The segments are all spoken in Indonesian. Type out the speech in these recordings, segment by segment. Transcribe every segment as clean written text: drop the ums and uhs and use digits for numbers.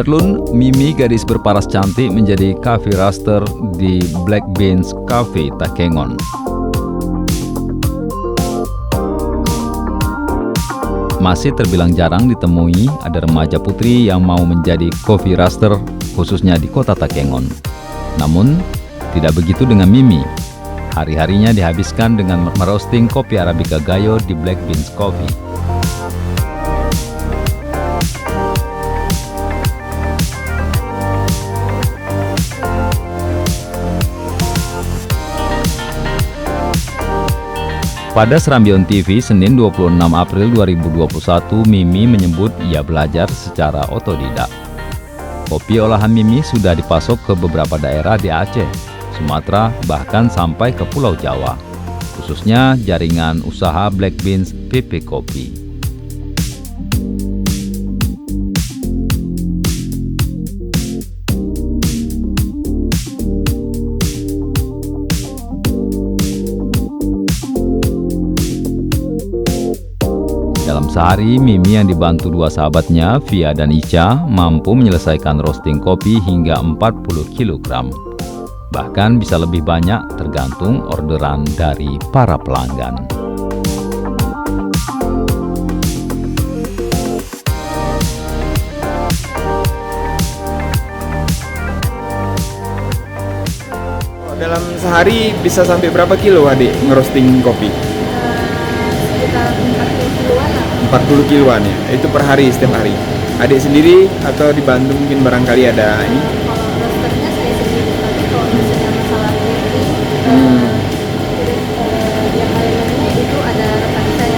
Darlun, Mimi gadis berparas cantik menjadi cafe roaster di Black Beans Cafe Takengon. Masih terbilang jarang ditemui ada remaja putri yang mau menjadi coffee roaster khususnya di kota Takengon. Namun, tidak begitu dengan Mimi. Hari-harinya dihabiskan dengan merosting kopi Arabica Gayo di Black Beans Coffee. Pada Serambion TV, Senin 26 April 2021, Mimi menyebut ia belajar secara otodidak. Kopi olahan Mimi sudah dipasok ke beberapa daerah di Aceh, Sumatera, bahkan sampai ke Pulau Jawa, khususnya jaringan usaha Black Beans PP Kopi. Dalam sehari, Mimi yang dibantu dua sahabatnya, Via dan Ica, mampu menyelesaikan roasting kopi hingga 40 kg. Bahkan bisa lebih banyak tergantung orderan dari para pelanggan. Dalam sehari bisa sampai berapa kilo adik ngerosting kopi? Sekitar 40 kiloan lah. 40 kiloan ya, itu per hari setiap hari. Adik sendiri atau dibantu mungkin barangkali ada ini? Kalau rosternya saya sendiri, tapi kalau misalnya masalah blending, yang lain-lainnya itu ada rekan saya.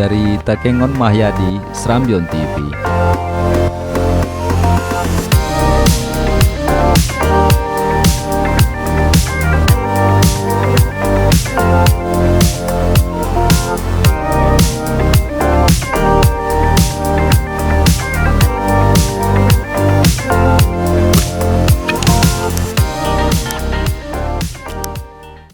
Dari Takengon Mahyadi, Serambion TV.